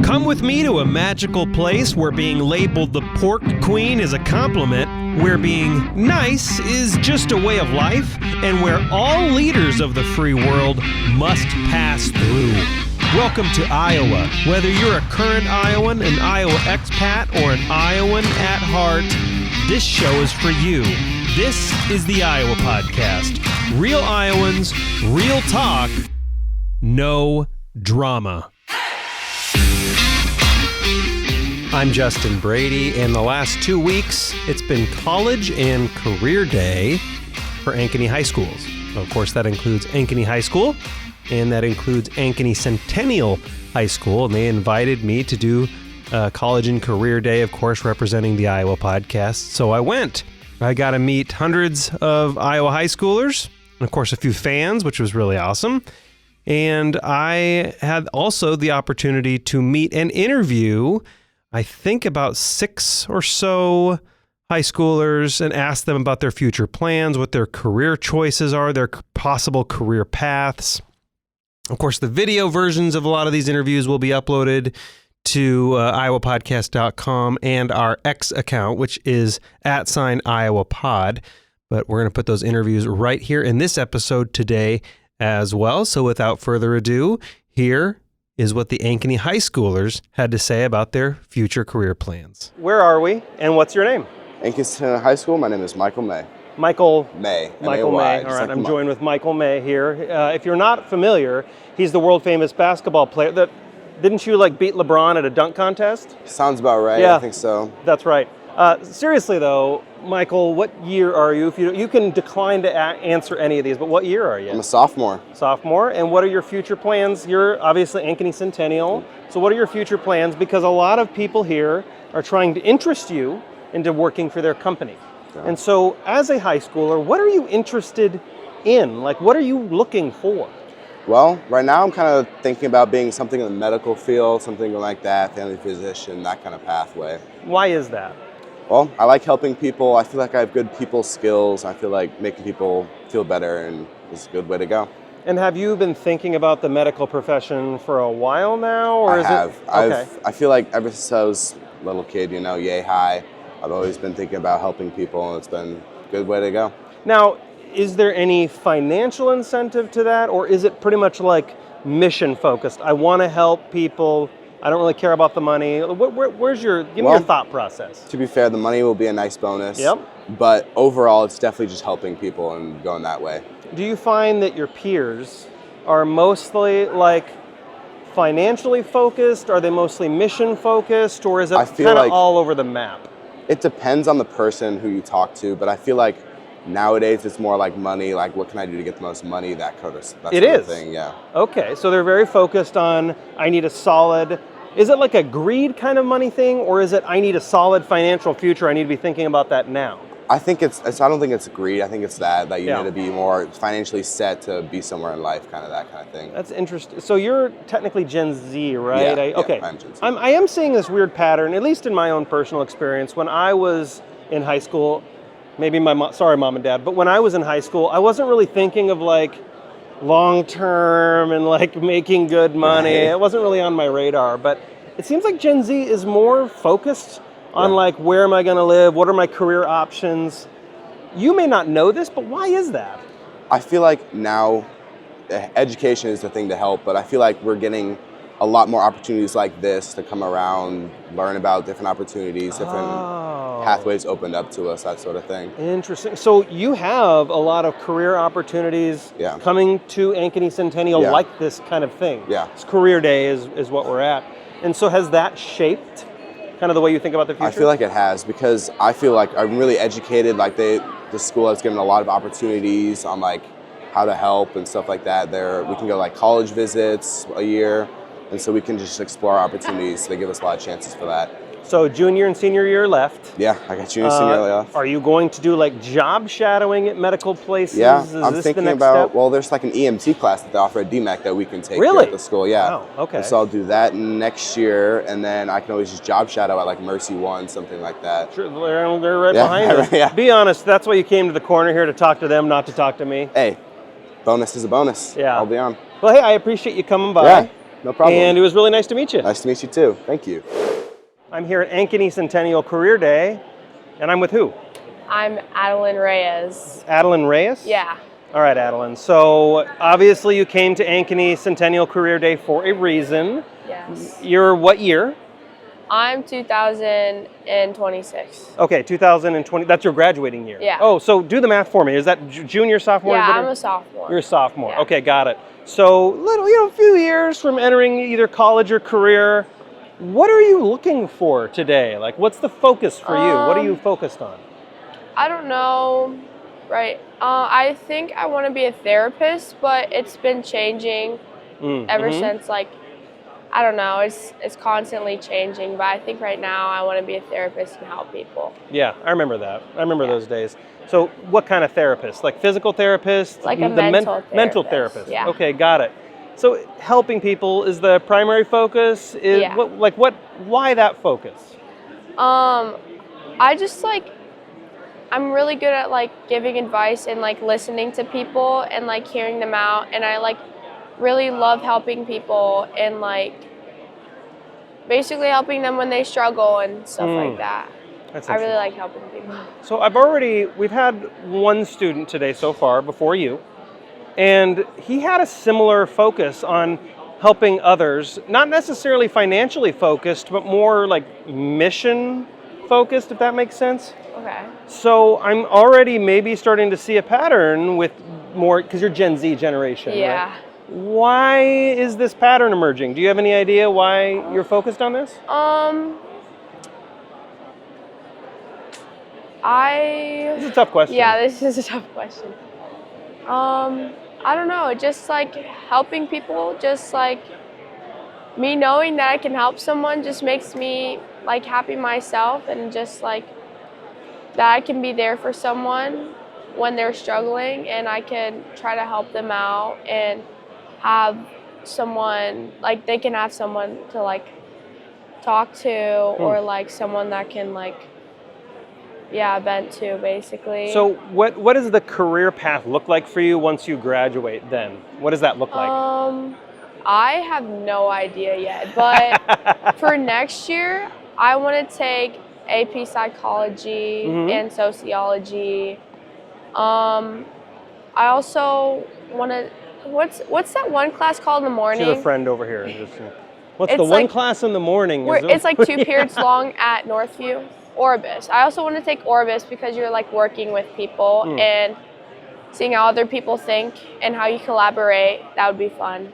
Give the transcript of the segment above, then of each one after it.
Come with me to a magical place where being labeled the Pork Queen is a compliment, where being nice is just a way of life, and where all leaders of the free world must pass through. Welcome to Iowa. Whether you're a current Iowan, an Iowa expat, or an Iowan at heart, this show is for you. This is the Iowa Podcast. Real Iowans, real talk, no drama. I'm Justin Brady, and the last 2 weeks, it's been college and career day for Ankeny High Schools. Of course, that includes Ankeny High School, and that includes Ankeny Centennial High School, and they invited me to do college and career day, of course, representing the Iowa Podcast. So I went. I got to meet hundreds of Iowa high schoolers, and of course, a few fans, which was really awesome. And I had also the opportunity to meet and interview, I think, about 6 or so high schoolers and ask them about their future plans, what their career choices are, their possible career paths. Of course, the video versions of a lot of these interviews will be uploaded to iowapodcast.com and our X account, which is @IowaPod. But we're going to put those interviews right here in this episode today as well. So without further ado, here is what the Ankeny High Schoolers had to say about their future career plans. Where are we, and what's your name? Ankeny High School. My name is Michael May. Michael May. Michael May. All right, I'm joined with Michael May here. If you're not familiar, he's the world famous basketball player. Didn't you beat LeBron at a dunk contest? Sounds about right. Yeah, I think so. That's right. Seriously though, Michael, what year are you? If you can decline to answer any of these, but what year are you? I'm a sophomore. Sophomore, and what are your future plans? You're obviously Ankeny Centennial, so what are your future plans? Because a lot of people here are trying to interest you into working for their company. Okay. And so as a high schooler, what are you interested in? What are you looking for? Well, right now I'm kind of thinking about being something in the medical field, something like that, family physician, that kind of pathway. Why is that? Well, I like helping people. I feel like I have good people skills. I feel like making people feel better and is a good way to go. And have you been thinking about the medical profession for a while now? Or I have. Okay. I feel like ever since I was a little kid, yay high, I've always been thinking about helping people, and it's been a good way to go. Now, is there any financial incentive to that, or is it pretty much mission focused? I want to help people. I don't really care about the money. Where's give me your thought process. To be fair, the money will be a nice bonus. Yep. But overall, it's definitely just helping people and going that way. Do you find that your peers are mostly financially focused? Are they mostly mission focused, or is it kind of all over the map? It depends on the person who you talk to, but I feel like nowadays it's more like money, what can I do to get the most money, that sort of thing, yeah. Okay, so they're very focused on, I need a solid, is it a greed kind of money thing, or is it I need a solid financial future, I need to be thinking about that now? I think I don't think it's greed, I think it's that you need to be more financially set to be somewhere in life, that kind of thing. That's interesting. So you're technically Gen Z, right? Yeah, okay. I'm Gen Z. I am seeing this weird pattern, at least in my own personal experience. When I was in high school, maybe sorry, Mom and Dad, but when I was in high school, I wasn't really thinking of long term and making good money. Right. It wasn't really on my radar, but it seems like Gen Z is more focused on where am I going to live? What are my career options? You may not know this, but why is that? I feel like now education is the thing to help, but I feel like we're getting a lot more opportunities like this to come around, learn about different opportunities, different pathways opened up to us, that sort of thing. Interesting. So you have a lot of career opportunities coming to Ankeny Centennial like this kind of thing. Yeah. It's career day is what we're at. And so has that shaped kind of the way you think about the future? I feel like it has, because I feel like I'm really educated. The school has given a lot of opportunities on how to help and stuff like that. We can go college visits a year. And so we can just explore opportunities. They give us a lot of chances for that. So junior and senior year left. Yeah, I got junior and senior year left. Are you going to do job shadowing at medical places? Yeah, Is I'm this thinking the next about, step? there's an EMT class that they offer at DMAC that we can take Really? here at the school. Yeah. Wow, okay. And so I'll do that next year, and then I can always just job shadow at Mercy One, something like that. Sure, they're right behind us. Yeah. Be honest, that's why you came to the corner here, to talk to them, not to talk to me. Hey, bonus is a bonus. Yeah. I'll be on. Well, hey, I appreciate you coming by. Yeah. No problem. And it was really nice to meet you. Nice to meet you too. Thank you. I'm here at Ankeny Centennial Career Day, and I'm with who? I'm Adeline Reyes. Adeline Reyes? Yeah. All right, Adeline. So obviously you came to Ankeny Centennial Career Day for a reason. Yes. You're what year? I'm 2026. Okay, 2020. That's your graduating year. Yeah. Oh, so do the math for me. Is that junior, sophomore? Yeah, What I'm are- a sophomore. You're a sophomore. Yeah. Okay, got it. So a few years from entering either college or career. What are you looking for today? Like, what's the focus for you? What are you focused on? I don't know. Right. I think I want to be a therapist, but it's been changing ever since, like, I don't know, it's constantly changing, but I think right now I want to be a therapist and help people. Yeah, I remember that. I remember those days. So what kind of therapist? Like physical therapist? Like a mental therapist. Mental therapist. Yeah. Okay, got it. So helping people is the primary focus? Yeah. Why that focus? I just, like, I'm really good at, like, giving advice and, like, listening to people and, like, hearing them out, and I, like, really love helping people and, like, basically helping them when they struggle and stuff like that. That's I really like helping people. So we've had one student today so far before you, and he had a similar focus on helping others, not necessarily financially focused, but more like mission focused, if that makes sense. Okay. So I'm already maybe starting to see a pattern with more, because you're Gen Z generation, Yeah. right? Why is this pattern emerging? Do you have any idea why you're focused on this? This is a tough question. Yeah, this is a tough question. I don't know, just, like, helping people, just, like, me knowing that I can help someone just makes me, like, happy myself, and just, like, that I can be there for someone when they're struggling, and I can try to help them out and have someone, like, they can have someone to, like, talk to, or, like, someone that can, like, vent to, basically. So what does the career path look like for you once you graduate then? What does that look like? I have no idea yet, but for next year, I want to take AP Psychology and Sociology. I also want to, what's that one class called in the morning? She's a friend over here. What's It's the one like- class in the morning? It's like 2 periods long at Northview. Orbis. I also want to take Orbis because you're, like, working with people and seeing how other people think and how you collaborate. That would be fun.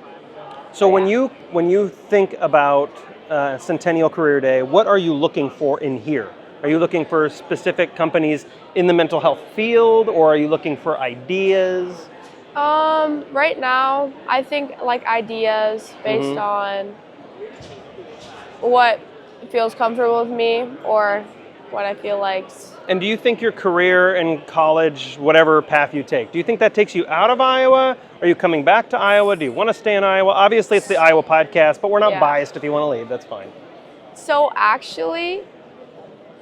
So when you think about Centennial Career Day, what are you looking for in here? Are you looking for specific companies in the mental health field, or are you looking for ideas? Right now, I think, like, ideas based on what feels comfortable with me or what I feel like. And do you think your career in college, whatever path you take, do you think that takes you out of Iowa? Are you coming back to Iowa? Do you want to stay in Iowa? Obviously, it's the Iowa podcast, but we're not biased. If you want to leave, that's fine. So actually,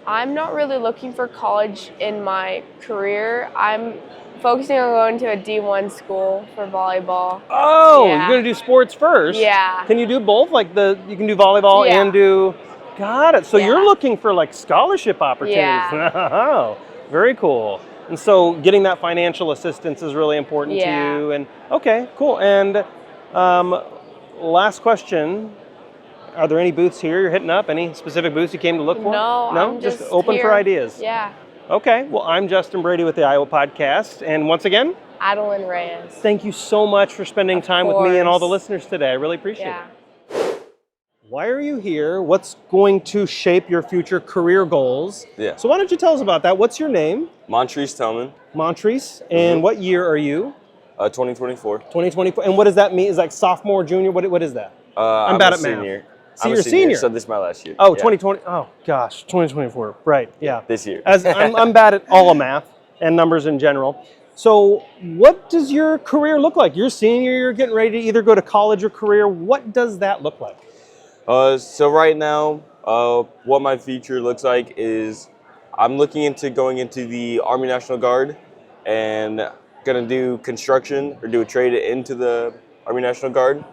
I'm not really looking for college in my career. I'm focusing on going to a D1 school for volleyball. Oh, Yeah. you're going to do sports first? Yeah. Can you do both? Like you can do volleyball and do... Got it. So you're looking for, like, scholarship opportunities. Yeah. Oh, very cool. And so getting that financial assistance is really important to you. And okay, cool. And last question. Are there any booths here you're hitting up? Any specific booths you came to look for? No, I'm just open here. for ideas. Yeah. Okay. Well, I'm Justin Brady with the Iowa Podcast. And once again, Adeline Reyes. thank you so much for spending time with me and all the listeners today. I really appreciate it. Why are you here? What's going to shape your future career goals? Yeah. So why don't you tell us about that? What's your name? Montrese Tellman, Montrese. And what year are you? 2024. 2024. And what does that mean? Is like sophomore, junior? What is that? I'm bad a at math. senior. So I'm you're a senior, senior. so this is my last year. Oh, Yeah. 2020. Oh, gosh, 2024. Right, yeah. This year. As I'm bad at all of math and numbers in general. So what does your career look like? You're a senior, you're getting ready to either go to college or career. What does that look like? So right now, what my future looks like is I'm looking into going into the Army National Guard and gonna do construction or do a trade into the Army National Guard.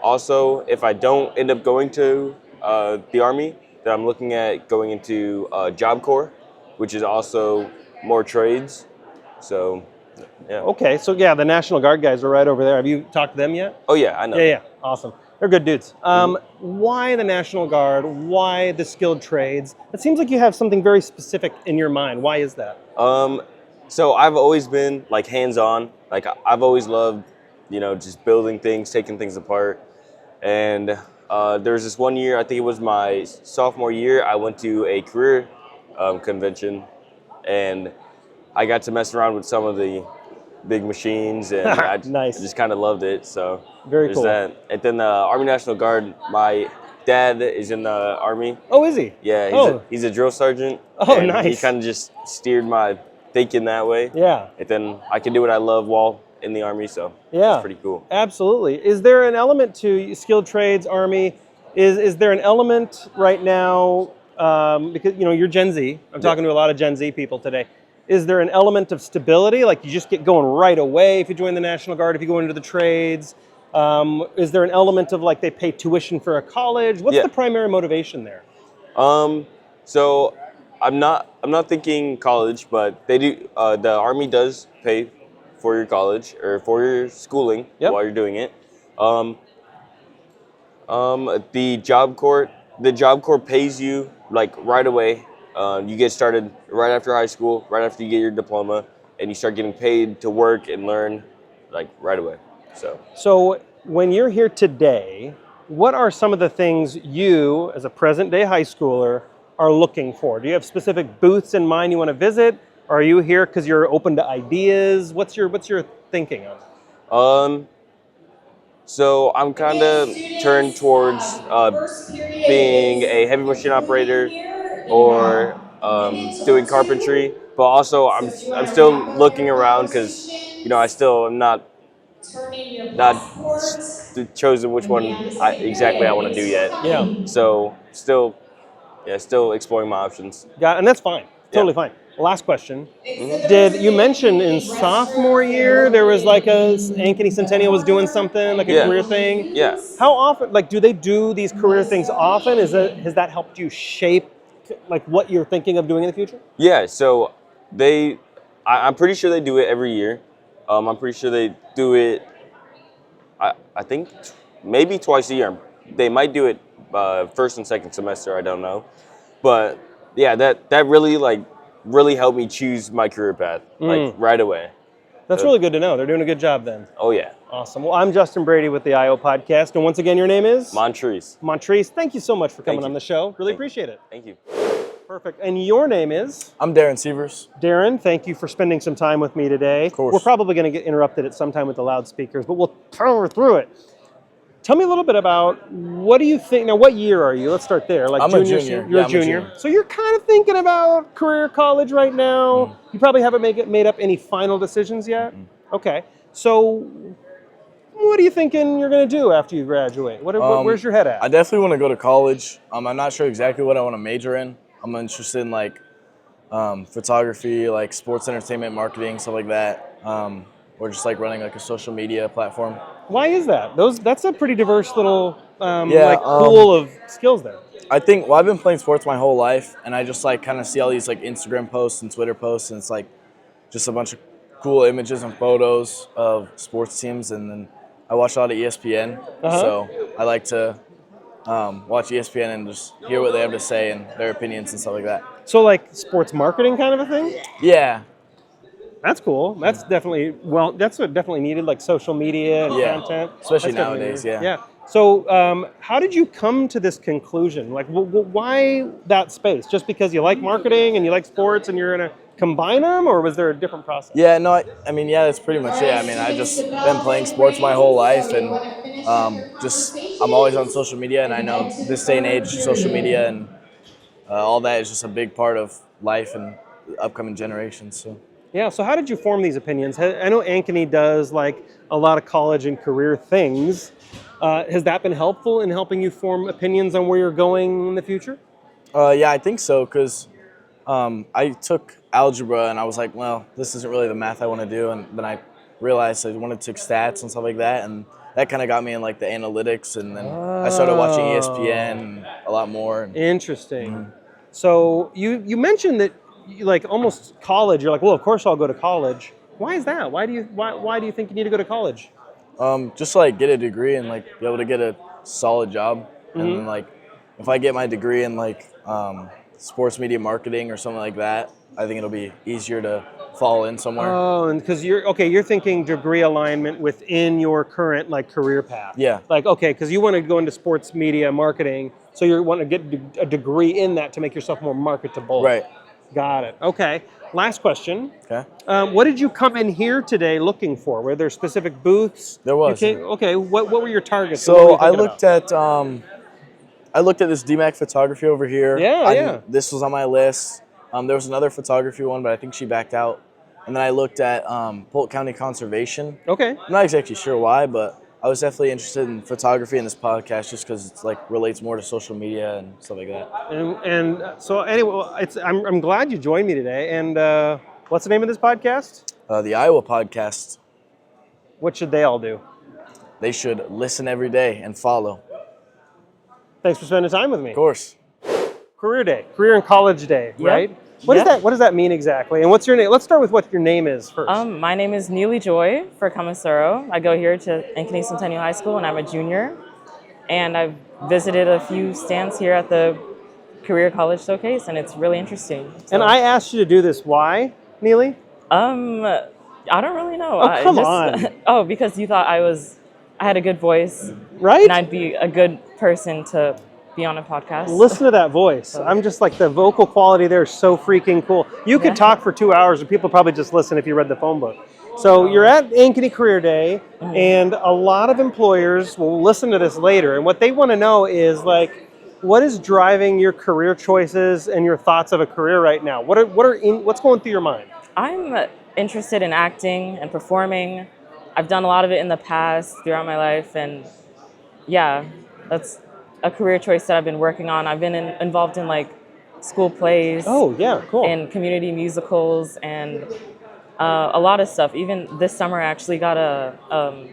Also, if I don't end up going to the Army, then I'm looking at going into Job Corps, which is also more trades. So, yeah. Okay, so yeah, the National Guard guys are right over there. Have you talked to them yet? Oh yeah, I know. Yeah, awesome. They're good dudes. Why the National Guard? Why the skilled trades? It seems like you have something very specific in your mind. Why is that? So I've always been like hands-on. Like I've always loved, just building things, taking things apart. And there was this one year, I think it was my sophomore year, I went to a career convention, and I got to mess around with some of the big machines, and Nice. I just kind of loved it. So Very there's cool. that. And then the Army National Guard, my dad is in the Army. Oh, is he? Yeah, he's a drill sergeant. Oh, and nice. He kind of just steered my thinking that way. Yeah. And then I can do what I love while in the Army, so Yeah. it's pretty cool. Absolutely. Is there an element to skilled trades, Army? Is there an element right now, because you're Gen Z, I'm talking to a lot of Gen Z people today. Is there an element of stability? Like you just get going right away if you join the National Guard, if you go into the trades? Is there an element of like they pay tuition for a college? What's the primary motivation there? So I'm not thinking college, but they do. The Army does pay for your college or for your schooling while you're doing it. The Job Corps pays you like right away. You get started right after high school, right after you get your diploma, and you start getting paid to work and learn like right away. So when you're here today, what are some of the things you, as a present-day high schooler, are looking for? Do you have specific booths in mind you want to visit? Or are you here because you're open to ideas? What's your thinking on it? So I'm kind of turned towards being a heavy machine operator or doing carpentry, but also I'm still looking around because I still am not chosen which one exactly I want to do yet. Yeah. So still exploring my options. And that's fine. Totally fine. Last question. Did you mention in sophomore year there was like Ankeny Centennial was doing something like a career thing? Yeah. How often? Like, do they do these career things often? Has that helped you shape like what you're thinking of doing in the future? Yeah. So I'm pretty sure they do it every year. I'm pretty sure they do it. I think maybe twice a year. They might do it first and second semester. I don't know, but yeah, that really helped me choose my career path like right away. That's really good to know. They're doing a good job then. Oh yeah. Awesome. Well, I'm Justin Brady with the IO Podcast, and once again, your name is? Montrese. Montrese, thank you so much for coming on the show. Really appreciate it. Thank you. Perfect. And your name is? I'm Darren Sievers. Darren, thank you for spending some time with me today. Of course. We're probably going to get interrupted at some time with the loudspeakers, but we'll power through it. Tell me a little bit about what do you think? Now, what year are you? Let's start there. Like I'm a junior. You're Yeah, a I'm a junior. junior. So you're kind of thinking about career college right now. You probably haven't made up any final decisions yet. Okay. So what are you thinking you're going to do after you graduate? Where's your head at? I definitely want to go to college. I'm not sure exactly what I want to major in. I'm interested in like photography, like sports entertainment marketing, stuff like that, or just like running like a social media platform. Why is that? That's a pretty diverse little pool of skills there. I think I've been playing sports my whole life, and I just like kind of see all these like Instagram posts and Twitter posts, and it's like just a bunch of cool images and photos of sports teams, and then I watch a lot of ESPN, so I like to watch ESPN and just hear what they have to say and their opinions and stuff like that. So like sports marketing kind of a thing? Yeah. That's cool. That's definitely definitely needed, like social media and content. Especially That's definitely nowadays, needed. yeah. So how did you come to this conclusion? Like, why that space? Just because you like marketing and you like sports and you're going to combine them, or was there a different process? Yeah, no, I mean, yeah, that's pretty much it. I mean, I just been playing sports my whole life, and I'm always on social media, and I know this day and age, social media and all that is just a big part of life and the upcoming generations. So. Yeah, so how did you form these opinions? I know Ankeny does like a lot of college and career things. Has that been helpful in helping you form opinions on where you're going in the future? Yeah, I think so, because I took algebra and I was like, well, this isn't really the math I want to do. And then I realized I wanted to take stats and stuff like that. And that kind of got me in like the analytics, and then I started watching ESPN a lot more. Interesting. So you mentioned that you, like almost college. You're like, well, of course I'll go to college. Why is that? Why do you think you need to go to college? Just to, like, get a degree and like be able to get a solid job, and then like if I get my degree in like sports media marketing or something like that, I think it'll be easier to fall in somewhere. Oh, and because you're thinking degree alignment within your current like career path. Yeah. Like, okay, because you want to go into sports media marketing, so you want to get a degree in that to make yourself more marketable. Right. Got it. Okay. Last question. Okay. What did you come in here today looking for? Were there specific booths? There was. Okay. What were your targets? So I looked at this DMAC photography over here. Yeah. This was on my list. There was another photography one, but I think she backed out. And then I looked at Polk County Conservation. Okay. I'm not exactly sure why, but I was definitely interested in photography in this podcast just because it's like relates more to social media and stuff like that. And so anyway, I'm glad you joined me today. And what's the name of this podcast? The Iowa podcast. What should they all do? They should listen every day and follow. Thanks for spending time with me. Of course. Career day, career and college day, right? What is that? What does that mean exactly? And what's your name? Let's start with what your name is first. My name is Neely Joy for Kamasuro. I go here to Ankeny High School, and I'm a junior. And I've visited a few stands here at the Career College Showcase, and it's really interesting. So, and I asked you to do this. Why, Neely? I don't really know. Oh, come on. Oh, because you thought I had a good voice, right? And I'd be a good person to be on a podcast. Listen to that voice. I'm just like, the vocal quality there is so freaking cool. You could talk for 2 hours and people probably just listen if you read the phone book. So you're at Ankeny Career Day, and a lot of employers will listen to this later, and what they want to know is like, what is driving your career choices and your thoughts of a career right now? What's going through your mind? I'm interested in acting and performing. I've done a lot of it in the past throughout my life, and yeah, that's a career choice that I've been working on. I've been involved in like school plays. Oh yeah, cool. And community musicals and a lot of stuff. Even this summer, I actually got a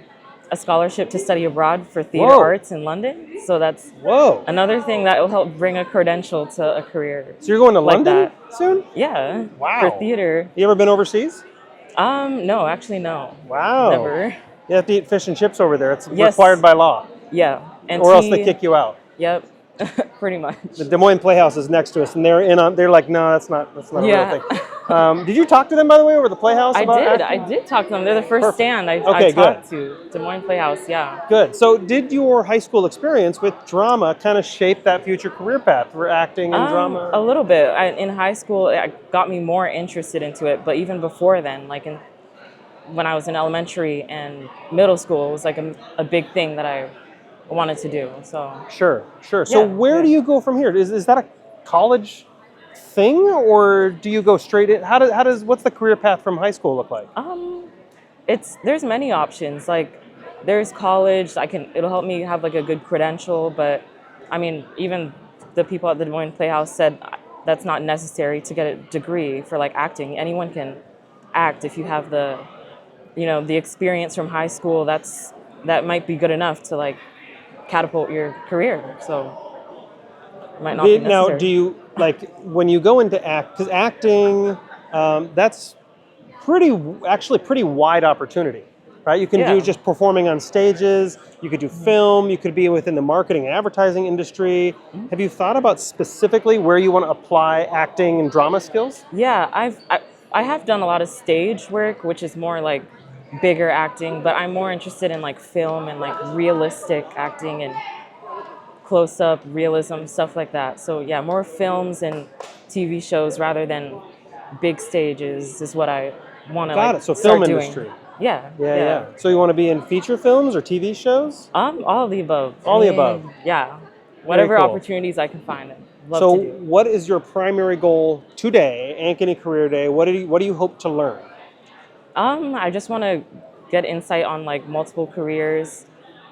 scholarship to study abroad for theater arts in London. So that's another thing that will help bring a credential to a career. So you're going to like London that. soon? Yeah. Wow. For theater. You ever been overseas? No, actually no. Wow. Never. You have to eat fish and chips over there. It's required by law. Yeah. And or else they kick you out. Yep. Pretty much. The Des Moines Playhouse is next to us, and they're like, no, that's not a real thing. Did you talk to them, by the way, over the Playhouse? I did talk to them. They're the first stand I talked to. Des Moines Playhouse, yeah. Good. So did your high school experience with drama kind of shape that future career path for acting and drama? A little bit. In high school, it got me more interested into it, but even before then, like when I was in elementary and middle school, it was like a big thing that I wanted to do. So Sure. So where do you go from here? Is that a college thing, or do you go straight in? What's the career path from high school look like? There's many options. Like there's college. It'll help me have like a good credential, but I mean, even the people at the Des Moines Playhouse said that's not necessary to get a degree for like acting. Anyone can act if you have the experience from high school. That might be good enough to like catapult your career. So it might not be necessary. Now, do you like when you go into because acting, that's pretty wide opportunity, right? You can do just performing on stages. You could do film. You could be within the marketing and advertising industry. Have you thought about specifically where you want to apply acting and drama skills? Yeah, I have done a lot of stage work, which is more like bigger acting, but I'm more interested in like film and like realistic acting and close-up realism, stuff like that. So yeah, more films and TV shows rather than big stages is what I want to Got it. So film industry. Yeah. So you want to be in feature films or TV shows? All of the above. All the above. Yeah. Whatever cool. opportunities I can find. So what is your primary goal today, Ankeny Career Day? What do you hope to learn? I just want to get insight on like multiple careers.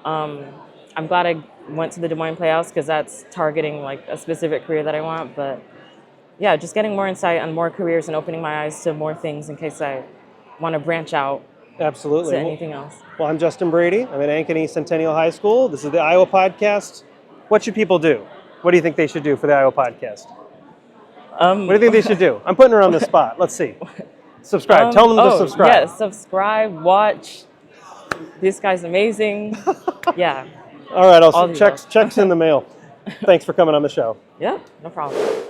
I'm glad I went to the Des Moines Playhouse because that's targeting like a specific career that I want. But yeah, just getting more insight on more careers and opening my eyes to more things in case I want to branch out Absolutely. to anything else. Well, I'm Justin Brady. I'm at Ankeny Centennial High School. This is the Iowa Podcast. What should people do? What do you think they should do for the Iowa Podcast? What do you think they should do? I'm putting her on the spot. Let's see. Subscribe. Tell them to subscribe. Yes, subscribe, watch. This guy's amazing. Yeah. All right, I'll checks in the mail. Thanks for coming on the show. Yeah, no problem.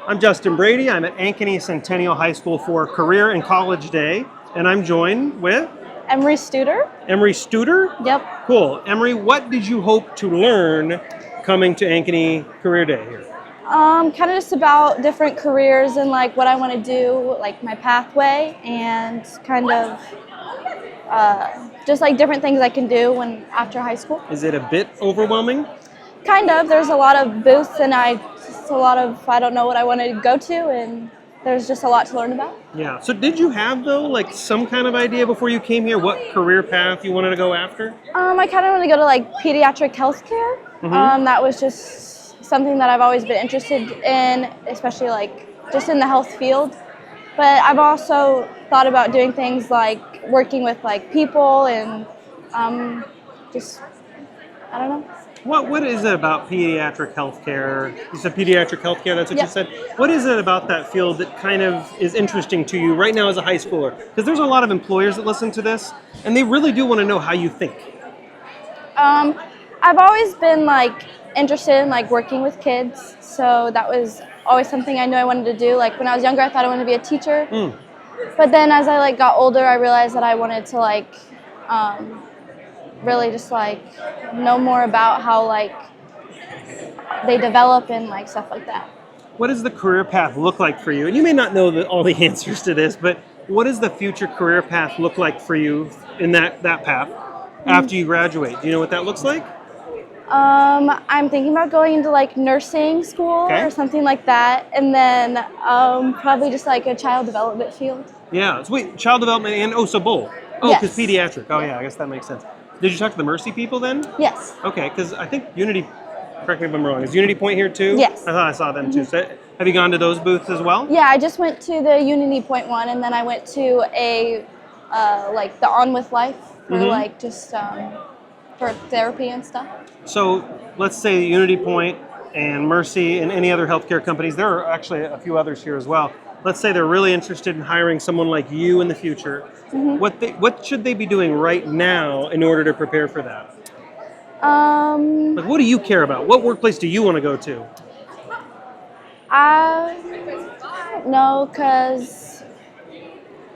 I'm Justin Brady. I'm at Ankeny Centennial High School for Career and College Day, and I'm joined with Emery Studer. Emery Studer? Yep. Cool. Emery, what did you hope to learn coming to Ankeny Career Day here? Kind of just about different careers and like what I want to do, like my pathway, and kind of just like different things I can do when after high school. Is it a bit overwhelming? Kind of. There's a lot of booths and I don't know what I want to go to, and there's just a lot to learn about. Yeah. So did you have, though, like some kind of idea before you came here what career path you wanted to go after? I kind of want to go to like pediatric healthcare. That was just something that I've always been interested in, especially like just in the health field. But I've also thought about doing things like working with like people and just, I don't know. What is it about pediatric healthcare? You said pediatric healthcare, that's what Yep. you said. What is it about that field that kind of is interesting to you right now as a high schooler? Because there's a lot of employers that listen to this, and they really do want to know how you think. I've always been like interested in like working with kids, so that was always something I knew I wanted to do. Like when I was younger, I thought I wanted to be a teacher, but then as I like got older, I realized that I wanted to like really just like know more about how like they develop and like stuff like that. What does the career path look like for you? And you may not know all the answers to this, but what does the future career path look like for you in that path after you graduate? Do you know what that looks like? I'm thinking about going into like nursing school or something like that, and then probably just like a child development field. Yeah, so wait, child development and so both. Oh, Yes. because pediatric. Oh yeah, I guess that makes sense. Did you talk to the Mercy people then? Yes. Okay, because I think Unity, correct me if I'm wrong, is Unity Point here too? Yes. I thought I saw them too. So have you gone to those booths as well? Yeah, I just went to the Unity Point one, and then I went to a like the On With Life for like just for therapy and stuff. So let's say Unity Point and Mercy and any other healthcare companies, there are actually a few others here as well. Let's say they're really interested in hiring someone like you in the future. What should they be doing right now in order to prepare for that? Like, what do you care about? What workplace do you want to go to? I don't know, because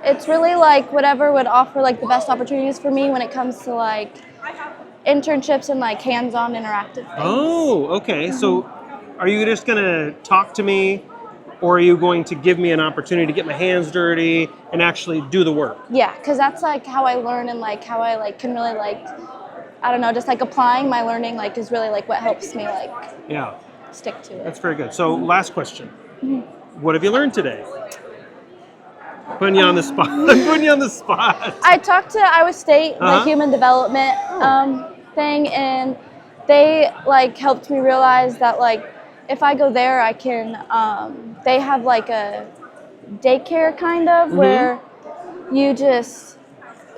it's really like whatever would offer like the best opportunities for me when it comes to like internships and like hands-on interactive things. Oh, okay. So are you just going to talk to me, or are you going to give me an opportunity to get my hands dirty and actually do the work? Yeah, because that's like how I learn and like how I like can really like, I don't know, just like applying my learning like is really like what helps me like stick to it. That's very good. So last question. What have you learned today? Putting you on the spot. I'm putting you on the spot. I talked to Iowa State, the human development thing, and they like helped me realize that like if I go there, I can. They have like a daycare kind of where you just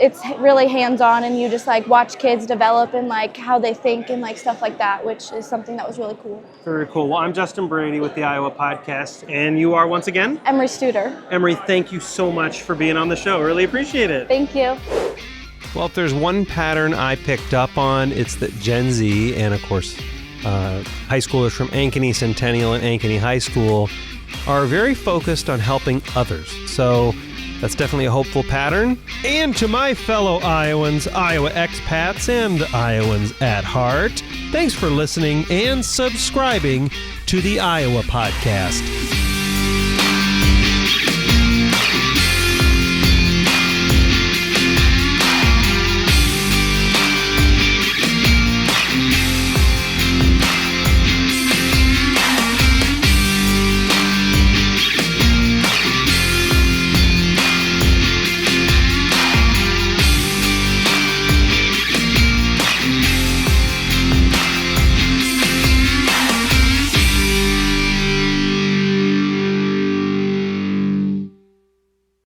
it's really hands-on and you just like watch kids develop and like how they think and like stuff like that, which is something that was really cool. Very cool. Well, I'm Justin Brady with the Iowa Podcast, and you are once again? Emery Studer. Emery, thank you so much for being on the show. Really appreciate it. Thank you. Well, if there's one pattern I picked up on, it's that Gen Z and, of course, high schoolers from Ankeny Centennial and Ankeny High School are very focused on helping others. So that's definitely a hopeful pattern. And to my fellow Iowans, Iowa expats, and Iowans at heart, thanks for listening and subscribing to the Iowa Podcast.